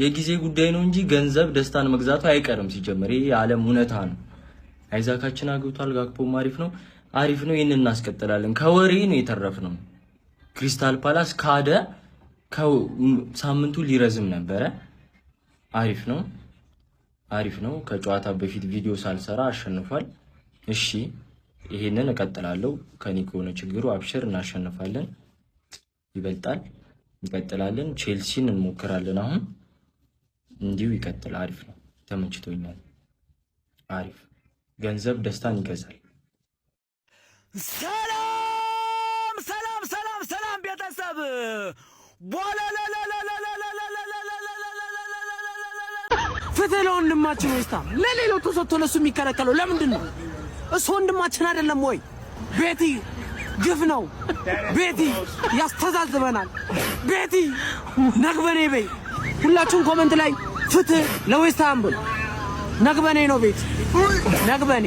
የጊዜ ጉዳይ ነው እንጂ ገንዘብ ደስታን መግዛቱ አይቀርም። ሲጀመር ይሄ የዓለም እውነታ ነው። አይዛካችን አግብቷል። ጋክፖም አሪፍ ነው። ይሄንን እናስቀጥላለን። ከወሬ ነው የተረፍነው። ክሪስታል ፓላስ ካደ። ሳምንቱ ሊረዝም ነበረ። አሪፍ ነው። ከጨዋታ በፊት ቪዲዮ ሳልሰራ አሸንፏል። እሺ ይሄንን እቀጥላለሁ። ከኔ ከሆነ ችግሩ አብሽር፣ እናሸንፋለን። ይበልጣል። እንቀጥላለን። ቼልሲን እንሞክራለን። አሁን እንዲሁ ይቀጥል። አሪፍ ነው። ተመችቶኛል። አሪፍ ገንዘብ ደስታን ይገዛል። ሰላም ቤተሰብ ፍትህ ለወንድማችን ዌስታም ለሌሎቹ ሰጥቶ ለሱ የሚከለከለው ለምንድን ነው? እሱ ወንድማችን አይደለም ወይ? ቤቲ ግፍ ነው። ቤቲ ያስተዛዝበናል። ቤቲ ነግበኔ በይ። ሁላችሁም ኮሜንት ላይ ፍትህ ለዌስታም በሉ። ነግበኔ ነው ቤቲ ነግበኔ።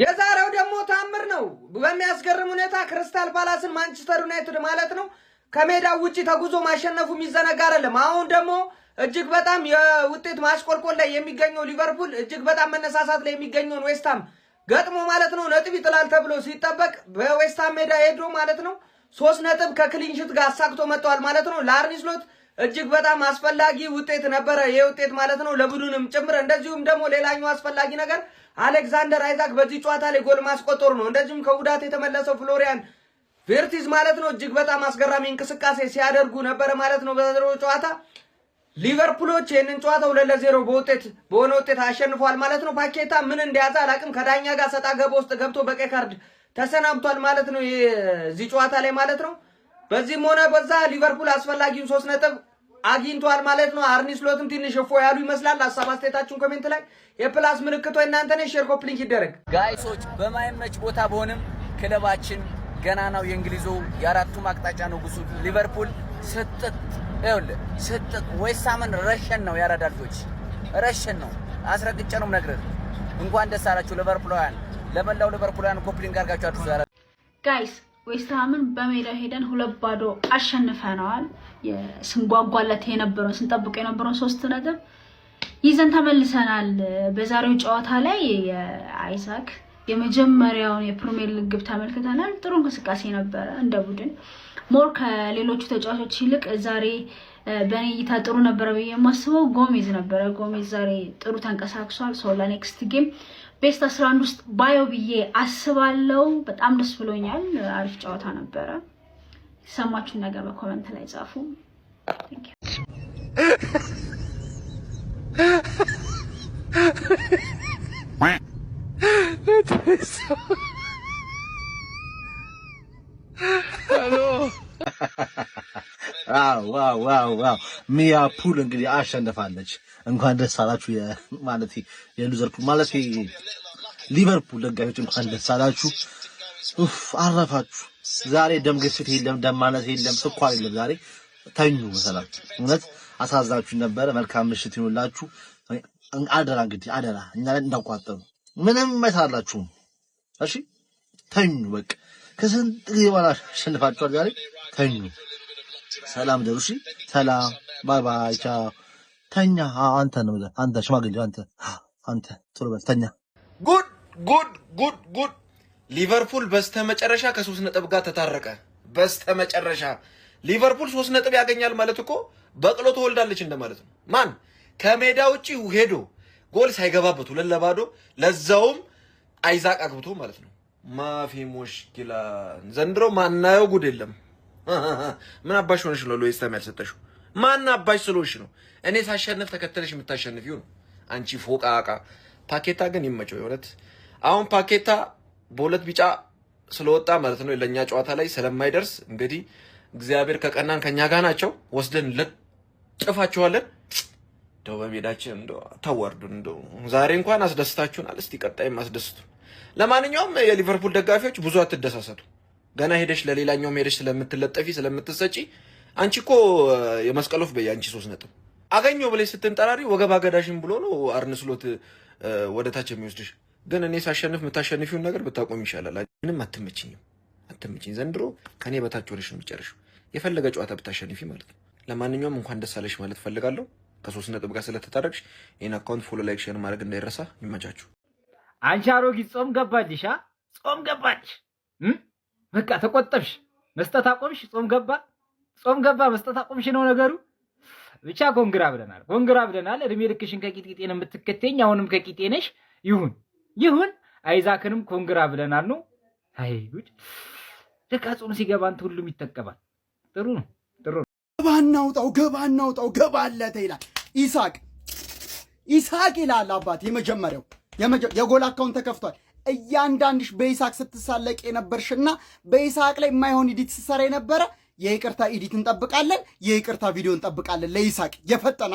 የዛሬው ደግሞ ታምር ነው። በሚያስገርም ሁኔታ ክሪስታል ፓላስን ማንቸስተር ዩናይትድ ማለት ነው ከሜዳው ውጪ ተጉዞ ማሸነፉ የሚዘነጋ አይደለም። አሁን ደግሞ እጅግ በጣም የውጤት ማሽቆልቆል ላይ የሚገኘው ሊቨርፑል እጅግ በጣም መነሳሳት ላይ የሚገኘውን ዌስትሃም ገጥሞ ማለት ነው ነጥብ ይጥላል ተብሎ ሲጠበቅ በዌስትሃም ሜዳ ሄዶ ማለት ነው 3 ነጥብ ከክሊንሺት ጋር አሳክቶ መጥቷል ማለት ነው። ለአርኒ ስሎት እጅግ በጣም አስፈላጊ ውጤት ነበረ ይሄ ውጤት ማለት ነው ለቡድኑም ጭምር። እንደዚሁም ደግሞ ሌላኛው አስፈላጊ ነገር አሌክዛንደር አይዛክ በዚህ ጨዋታ ላይ ጎል ማስቆጠሩ ነው። እንደዚሁም ከጉዳት የተመለሰው ፍሎሪያን ቪርቲዝ ማለት ነው እጅግ በጣም አስገራሚ እንቅስቃሴ ሲያደርጉ ነበረ ማለት ነው። በዘንድሮው ጨዋታ ሊቨርፑሎች ይህንን ጨዋታ 2-0 በሆነ ውጤት አሸንፏል ማለት ነው። ፓኬታ ምን እንደያዘ አላቅም። ከዳኛ ጋር ሰጣ ገባ ውስጥ ገብቶ በቀይ ካርድ ተሰናብቷል ማለት ነው እዚህ ጨዋታ ላይ ማለት ነው። በዚህም ሆነ በዛ ሊቨርፑል አስፈላጊውን 3 ነጥብ አግኝቷል ማለት ነው። አርኒ ስሎትም ትንሽ እፎ ያሉ ይመስላል። ሀሳብ አስተያየታችሁን ኮሜንት ላይ የፕላስ ምልክቶ እናንተ ነሽ። ሼር ኮፕ ሊንክ ይደረግ ጋይሶች። በማይመች ቦታ በሆነም ክለባችን ገና ነው። የእንግሊዙ የአራቱም አቅጣጫ ንጉሱ ሊቨርፑል ስጥት ዌስትሃምን ረሸን ነው። ያራዳልጆች ረሸን ነው። አስረግጬ ነው የምነግርህ። እንኳን ደስ አላችሁ ሊቨርፑላውያን። ለመላው ሊቨርፑላውያን ኮፕሊንግ አድርጋችሁ አድርሱ ጋይስ። ዌስትሃምን በሜዳ ሄደን 2-0 አሸንፈናል። ስንጓጓለት የነበረው ስንጠብቀው የነበረው 3 ነጥብ ይዘን ተመልሰናል። በዛሬው ጨዋታ ላይ የአይዛክ የመጀመሪያውን የፕሪሚየር ሊግ ግብ ተመልክተናል። ጥሩ እንቅስቃሴ ነበረ እንደ ቡድን። ሞር ከሌሎቹ ተጫዋቾች ይልቅ ዛሬ በእኔ እይታ ጥሩ ነበረ ብዬ የማስበው ጎሜዝ ነበረ። ጎሜዝ ዛሬ ጥሩ ተንቀሳቅሷል። ሶ ለኔክስት ጌም ቤስት 11 ውስጥ ባየው ብዬ አስባለሁ። በጣም ደስ ብሎኛል። አሪፍ ጨዋታ ነበረ። ሰማችሁን ነገር በኮሜንት ላይ ጻፉ። ቴንክ ዋው ሚያ ፑል እንግዲህ አሸንፋለች። እንኳን ደስ አላችሁ ማለት የሉዘርፑል ማለት ሊቨርፑል ደጋፊዎች እንኳን ደስ አላችሁ። አረፋችሁ። ዛሬ ደም ግፊት የለም፣ ደም ማነስ የለም፣ ስኳር የለም። ዛሬ ተኙ መሰላችሁ። እውነት አሳዛችሁ ነበረ። መልካም ምሽት ይሁንላችሁ። አደራ እንግዲህ አደራ እኛ እንዳቋጠሩ ምንም አይታላችሁም። እሺ ተኙ በቃ። ከስንት ጊዜ በኋላ አሸንፋችኋል። ዛሬ ተኙ። ሰላም ደሩ። እሺ ሰላም፣ ባይ ባይ፣ ቻው። ተኛ። አንተ ሽማግሌው አንተ ጥሩ በል ተኛ። ጉድ ሊቨርፑል በስተመጨረሻ ከ3 ነጥብ ጋር ተታረቀ። በስተመጨረሻ ሊቨርፑል 3 ነጥብ ያገኛል ማለት እኮ በቅሎ ትወልዳለች እንደማለት ነው። ማን ከሜዳ ውጪ ሄዶ ጎል ሳይገባበት 2-0 ለዛውም አይዛክ አግብቶ ማለት ነው። ማፊ ሙሽኪላ ዘንድሮ ማናየው ጉድ የለም። ምን አባሽ ሆነሽ ነው ለዌስትሃም ያልሰጠሽው? ማን አባሽ ስለሆንሽ ነው? እኔ ሳሸንፍ ተከተለሽ የምታሸንፊው ነው አንቺ ፎቃቃ። ፓኬታ ግን ይመቸው የእውነት። አሁን ፓኬታ በሁለት ቢጫ ስለወጣ ማለት ነው ለኛ ጨዋታ ላይ ስለማይደርስ እንግዲህ እግዚአብሔር ከቀናን ከኛ ጋር ናቸው። ወስደን ለጥፋቸዋለን። ደው በሜዳችን እንደው ታዋርዱን። እንደው ዛሬ እንኳን አስደስታችሁናል። እስቲ ቀጣይም አስደስቱ። ለማንኛውም የሊቨርፑል ደጋፊዎች ብዙ አትደሳሰቱ። ገና ሄደሽ ለሌላኛው ሄደሽ ስለምትለጠፊ ስለምትሰጪ አንቺ እኮ የመስቀሎፍ በይ አንቺ 3 ነጥብ አገኘው ብለሽ ስትንጠራሪ ወገብ አገዳሽን ብሎ ነው አርነ ስሎት ወደታች የሚወስድሽ። ግን እኔ ሳሸንፍ የምታሸንፊውን ነገር ብታቆም ይሻላል። ምንም አትመችኝ ዘንድሮ ከኔ በታች ወርሽ ነው የምጨርሽው። የፈለገ ጨዋታ ብታሸንፊ ማለት ነው። ለማንኛውም እንኳን ደስ አለሽ ማለት ፈልጋለሁ ከ3 ነጥብ ጋር ስለተታረቅሽ። ይሄን አካውንት ፎሎ፣ ላይክ፣ ሼር ማድረግ እንዳይረሳ። ይመቻችሁ። አንቺ አሮጊት ጾም ገባልሽ? ጾም ገባልሽ? በቃ ተቆጠብሽ፣ መስጠት አቆምሽ። ጾም ገባ መስጠት አቆምሽ ነው ነገሩ። ብቻ ኮንግራ ብለናል። እድሜ ልክሽን ከቂጤን የምትከተኝ አሁንም ከቂጤ ነሽ። ይሁን። አይዛክንም ኮንግራ ብለናል ነው። አይ ጉድ! ለካ ጾም ሲገባ አንተ ሁሉም ይጠቀማል። ጥሩ ነው። ገባ እናውጣው ገባለተ ይላል ይስሐቅ ይላል አባት። የመጀመሪያው የጎል አካውንት ተከፍቷል። እያንዳንድሽ በይስሐቅ ስትሳለቅ የነበርሽና በይስሐቅ ላይ የማይሆን ኤዲት ስትሰራ የነበረ የይቅርታ ኤዲት እንጠብቃለን፣ የይቅርታ ቪዲዮ እንጠብቃለን። ለይስሐቅ የፈጠነ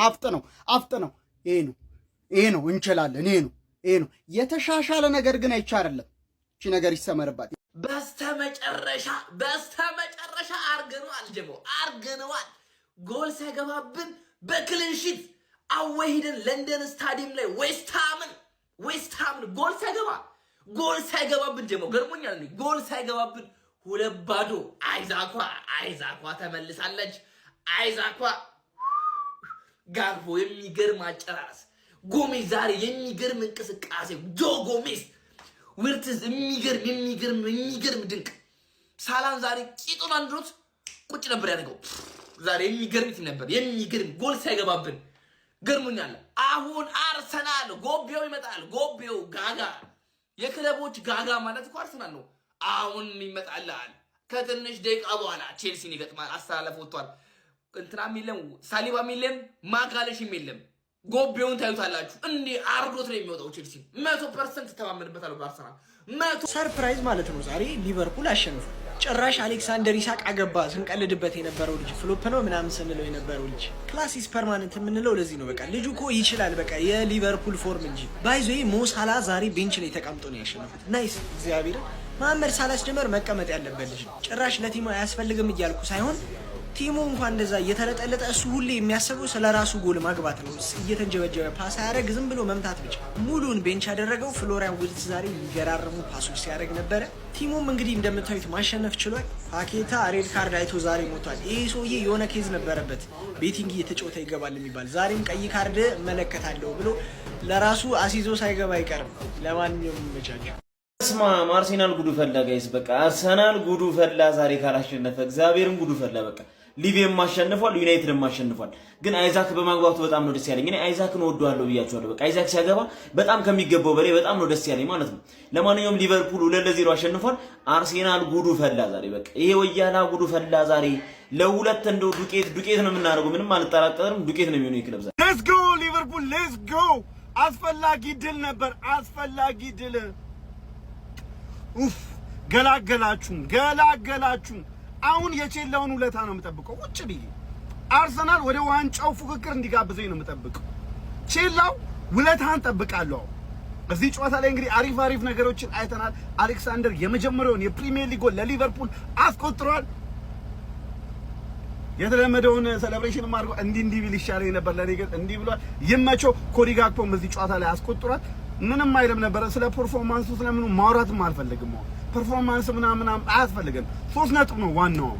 አፍጥነው። ይሄ ነው እንችላለን። ይሄ ነው የተሻሻለ ነገር ግን አይቻልም። እቺ ነገር ይሰመርባት። በስተመጨረሻ አርገነዋል። ጎል ሳይገባብን በክሊንሺት አወሂደን ለንደን ስታዲየም ላይ ዌስትሃምን ጎል ሳይገባብን ጀሞ ገርሞኛል። ጎል ሳይገባብን 2-2 አይዛኳ ተመልሳለች። አይዛኳ ጋርፎ የሚገርም አጨራረስ፣ ጎሜዝ ዛሬ የሚገርም እንቅስቃሴ፣ ጆ ጎሜዝ ውርትዝ የሚገርም ድንቅ። ሳላም ዛሬ ቂጡን አንድሮት ቁጭ ነበር ያደርገው። ዛሬ የሚገርም ነበር። የሚገርም ጎል ሳይገባብን ገርሞኛል። አሁን አርሰናል ጎቤው ይመጣል። ጎቤው ጋጋ፣ የክለቦች ጋጋ ማለት እኮ አርሰናል ነው። አሁን ይመጣላል። ከትንሽ ደቂቃ በኋላ ቼልሲን ይገጥማል። አስተላለፍ ወጥቷል። እንትናም የለም፣ ሳሊባም የለም፣ ማጋለሽም የለም። ጎቤውን ታዩታላችሁ። እንዴ አርዶት ነው የሚወጣው። ቼልሲ 100% ተማመንበታለሁ። በአርሰናል 100 ሰርፕራይዝ ማለት ነው። ዛሬ ሊቨርፑል አሸንፏል። ጭራሽ አሌክሳንደር ኢሳቅ አገባ። ስንቀልድበት የነበረው ልጅ ፍሎፕ ነው ምናምን ስንለው የነበረው ልጅ ክላሲስ ፐርማነንት የምንለው ለዚህ ነው። በቃ ልጁ እኮ ይችላል። በቃ የሊቨርፑል ፎርም እንጂ ባይዞ ሞሳላ ዛሬ ቤንች ላይ ተቀምጦ ነው ያሸነፉት። ናይስ እግዚአብሔር። መሐመድ ሳላስ ጀመር መቀመጥ ያለበት ልጅ ነው። ጭራሽ ለቲሙ አያስፈልግም እያልኩ ሳይሆን ቲሙ እንኳን እንደዛ እየተለጠለጠ እሱ ሁሌ የሚያስበው ስለራሱ ጎል ማግባት ነው። እየተንጀበጀበ ፓስ ያደረግ ዝም ብሎ መምታት ብቻ። ሙሉን ቤንች ያደረገው ፍሎሪያን ዊልትዝ ዛሬ የሚገራርሙ ፓሶች ሲያደርግ ነበረ። ቲሙም እንግዲህ እንደምታዩት ማሸነፍ ችሏል። ፓኬታ ሬድ ካርድ አይቶ ዛሬ ሞቷል። ይሄ ሰውዬ የሆነ ኬዝ ነበረበት፣ ቤቲንግ እየተጫወተ ይገባል የሚባል። ዛሬም ቀይ ካርድ እመለከታለሁ ብሎ ለራሱ አሲዞ ሳይገባ አይቀርም። ለማንኛውም ይመቻቸው። ስማ አርሰናል ጉዱ ፈላ ጋይስ። በቃ አርሰናል ጉዱ ፈላ ዛሬ ካላሸነፈ እግዚአብሔርን ጉዱ ፈላ። በቃ ሊቪየም ማሸነፏል፣ ዩናይትድ ማሸነፏል። ግን አይዛክ በማግባቱ በጣም ነው ደስ ያለኝ። እኔ አይዛክን ወደዋለሁ ብያቸዋለሁ። በቃ አይዛክ ሲያገባ በጣም ከሚገባው በላይ በጣም ነው ደስ ያለኝ ማለት ነው። ለማንኛውም ሊቨርፑል 2-0 አሸንፏል። አርሰናል ጉዱ ፈላ ዛሬ። በቃ ይሄ ወያላ ጉዱ ፈላ ዛሬ። ለሁለት እንደው ዱቄት ነው የምናደርገው። ምንም አልጠራጠርም፣ ዱቄት ነው የሚሆነው ይክለብ ዛሬ። ሌትስ ጎ ሊቨርፑል ሌትስ ጎ። አስፈላጊ ድል ነበር፣ አስፈላጊ ድል። ኡፍ ገላገላችሁን። አሁን የቼላውን ውለታ ነው የምጠብቀው። ቁጭ ብዬ አርሰናል ወደ ዋንጫው ፉክክር እንዲጋብዘኝ ነው የምጠብቀው። ቼላው ውለታን ጠብቃለሁ። እዚህ ጨዋታ ላይ እንግዲህ አሪፍ ነገሮችን አይተናል። አሌክሳንደር የመጀመሪያውን የፕሪሚየር ሊግ ጎል ለሊቨርፑል አስቆጥሯል። የተለመደውን ሴሌብሬሽን ማድረግ እንዲህ ቢል ይሻለኝ ነበር። ለኔ ግን እንዲህ ብሏል። ይመቸው። ኮዲ ጋክፖም እዚህ ጨዋታ ላይ አስቆጥሯል። ምንም አይልም ነበር። ስለ ፐርፎርማንሱ ስለምኑ ማውራትም አልፈልግም። ፐርፎርማንስ ምናምን አያስፈልግም። 3 ነጥብ ነው ዋናው።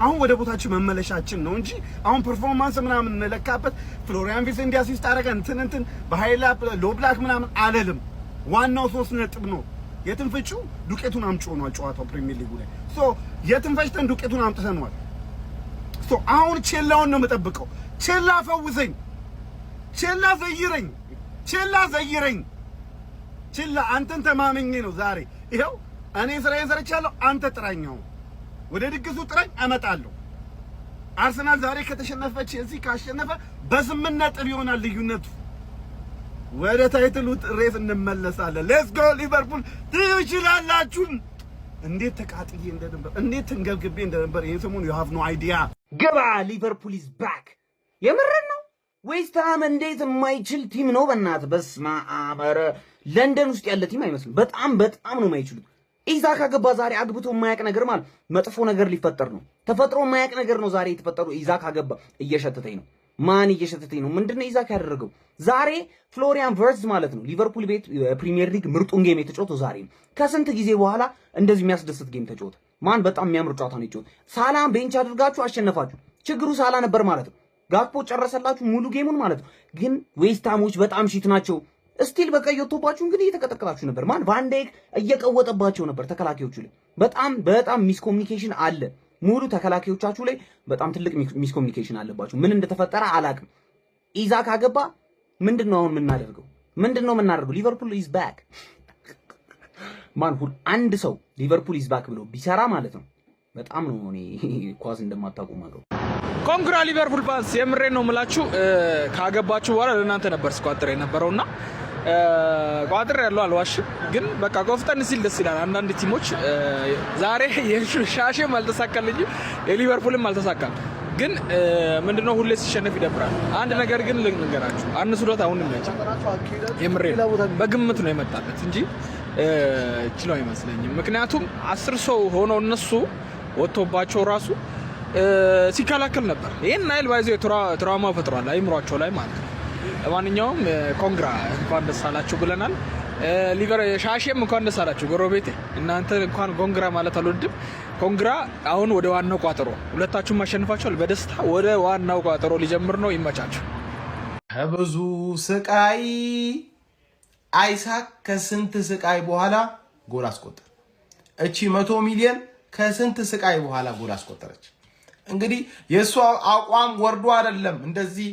አሁን ወደ ቦታችን መመለሻችን ነው እንጂ አሁን ፐርፎርማንስ ምናምን እንለካበት። ፍሎሪያን ቪስ እንዲያሲስት አደረገ እንትን በሃይላ ሎብላክ ምናምን አለልም። ዋናው 3 ነጥብ ነው። የትንፈጩ ዱቄቱን አምጪ ሆኗል ጨዋታው ፕሪሚየር ሊጉ ላይ የትንፈጭተን ዱቄቱን አምጥተናል። አሁን ቼላውን ነው የምጠብቀው። ቼላ ፈውሰኝ፣ ቼላ ዘይረኝ፣ ቼላ አንተን ተማመኜ ነው ዛሬ ይኸው እኔ ስራዬን ሰርቻለሁ። አንተ ጥራኛው ወደ ድግሱ ጥራኝ፣ አመጣለሁ። አርሰናል ዛሬ ከተሸነፈች እዚህ ካሸነፈ በ8 ነጥብ ይሆናል ልዩነቱ። ወደ ታይትሉ ሬስ እንመለሳለን። ሌትስ ጎ ሊቨርፑል ትችላላችሁ። እንዴት ተቃጥዬ እንደነበር እንዴት ተንገብግቤ እንደነበር ይሄ ሰሞኑን you have no idea። ገባ ሊቨርፑል is back። የምርን ነው ዌስትሃም እንዴት የማይችል ቲም ነው በእናት በስመ አብ። ኧረ ለንደን ውስጥ ያለ ቲም አይመስልም። በጣም ነው የማይችሉት። ኢዛክ አገባ ዛሬ። አግብቶ የማያውቅ ነገር ማለት መጥፎ ነገር ሊፈጠር ነው። ተፈጥሮ የማያውቅ ነገር ነው ዛሬ የተፈጠረው። ኢዛክ አገባ። እየሸተተኝ ነው። ማን እየሸተተኝ ነው? ምንድነው ኢዛክ ያደረገው ዛሬ? ፍሎሪያን ቨርትዝ ማለት ነው ሊቨርፑል ቤት ፕሪሚየር ሊግ ምርጡን ጌም የተጫወተው ዛሬ ነው። ከስንት ጊዜ በኋላ እንደዚህ የሚያስደስት ጌም ተጫወተ። ማን በጣም የሚያምር ጨዋታ ነው የተጫወተው። ሳላም ቤንች አድርጋችሁ አሸነፋችሁ። ችግሩ ሳላ ነበር ማለት ነው። ጋክፖ ጨረሰላችሁ ሙሉ ጌሙን ማለት ነው። ግን ዌስትሃሞች በጣም ሺት ናቸው። ስቲል በቃ እየወጡባችሁ እንግዲህ እየተቀጠቀጣችሁ ነበር። ማን ቫን ዳይክ እየቀወጠባቸው ነበር ተከላካዮቹ ላይ። በጣም ሚስኮሙኒኬሽን አለ። ሙሉ ተከላካዮቻችሁ ላይ በጣም ትልቅ ሚስኮሙኒኬሽን አለባችሁ። ምን እንደተፈጠረ አላቅም። ኢዛክ አገባ። ምንድነው አሁን የምናደርገው? ሊቨርፑል ኢዝ ባክ ማን ሁሉ አንድ ሰው ሊቨርፑል ኢዝ ባክ ብሎ ቢሰራ ማለት ነው በጣም ነው እኔ ኳስ እንደማታውቁ ማለት ኮንግራ ሊቨርፑል ፋንስ የምሬን ነው የምላችሁ። ካገባችሁ በኋላ ለእናንተ ነበር ስቋጥር የነበረውና ቋጥር ያለው አልዋሽም፣ ግን በቃ ቆፍጠን ሲል ደስ ይላል። አንዳንድ ቲሞች ዛሬ የሻሼም አልተሳካልኝም የሊቨርፑልም አልተሳካም። ግን ምንድነው ሁሌ ሲሸነፍ ይደብራል። አንድ ነገር ግን ልንገራችሁ፣ አንሱዶት አሁን ነች የምሬን በግምት ነው የመጣለት እንጂ ችለው አይመስለኝም። ምክንያቱም 10 ሰው ሆኖ እነሱ ወጥቶባቸው ራሱ ሲከላከል ነበር። ይሄን ናይል ባይዘው ትራውማ ፈጥሯል አይምሯቸው ላይ ማለት ነው። ለማንኛውም ኮንግራ እንኳን ደስ አላችሁ ብለናል። ሊቨር ሻሼም እንኳን ደስ አላችሁ ጎረቤቴ። እናንተ እንኳን ኮንግራ ማለት አልወድም። ኮንግራ አሁን ወደ ዋናው ቋጠሮ ሁለታችሁም አሸንፋችኋል። በደስታ ወደ ዋናው ቋጠሮ ሊጀምር ነው። ይመቻችሁ። ከብዙ ስቃይ አይሳክ ከስንት ስቃይ በኋላ ጎል አስቆጠረ። እቺ 100 ሚሊዮን ከስንት ስቃይ በኋላ ጎል አስቆጠረች። እንግዲህ የእሱ አቋም ወርዶ አይደለም እንደዚህ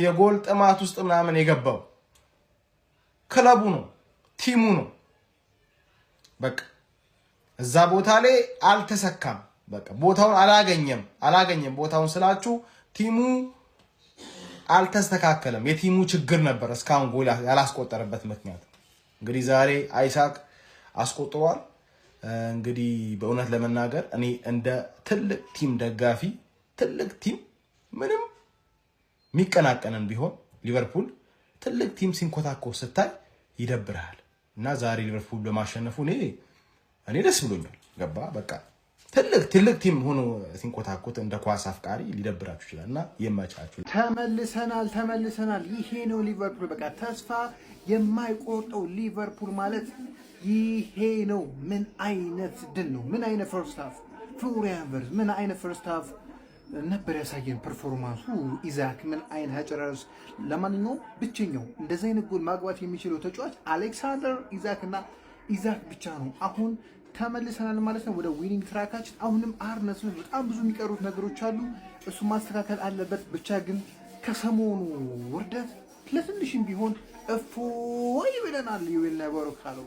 የጎል ጥማት ውስጥ ምናምን የገባው ክለቡ ነው፣ ቲሙ ነው። በቃ እዛ ቦታ ላይ አልተሰካም። በቃ ቦታውን አላገኘም። ቦታውን ስላችሁ ቲሙ አልተስተካከለም። የቲሙ ችግር ነበር እስካሁን ጎል ያላስቆጠረበት ምክንያት። እንግዲህ ዛሬ አይሳክ አስቆጥሯል። እንግዲህ በእውነት ለመናገር እኔ እንደ ትልቅ ቲም ደጋፊ ትልቅ ቲም ምንም የሚቀናቀንን ቢሆን ሊቨርፑል ትልቅ ቲም ሲንኮታኮስ ስታይ ይደብራል። እና ዛሬ ሊቨርፑል በማሸነፉ እኔ ደስ ብሎኛል። ገባ በቃ ትልቅ ቲም ሆኖ ሲንኮታኮት እንደ ኳስ አፍቃሪ ሊደብራችሁ ይችላል። እና ይመቻችሁ። ተመልሰናል። ይሄ ነው ሊቨርፑል። በቃ ተስፋ የማይቆርጠው ሊቨርፑል ማለት ይሄ ነው። ምን አይነት ድል ነው! ምን አይነት ፈርስት ሃፍ ፍሎሪያን ቨርትዝ ምን አይነት ፈርስት ሃፍ ነበር ያሳየን ፐርፎርማንሱ። ኢዛክ ምን አይነት አጨራረስ። ለማንኛውም ብቸኛው እንደዚህ አይነት ጎል ማግባት የሚችለው ተጫዋች አሌክሳንደር ኢዛክ ብቻ ነው። አሁን ተመልሰናል ማለት ነው ወደ ዊኒንግ ትራካችን። አሁንም አርነ ስሎት በጣም ብዙ የሚቀሩት ነገሮች አሉ፣ እሱ ማስተካከል አለበት። ብቻ ግን ከሰሞኑ ውርደት ለትንሽም ቢሆን እፎይ ብለናል። ይውል ነበሩ ካለው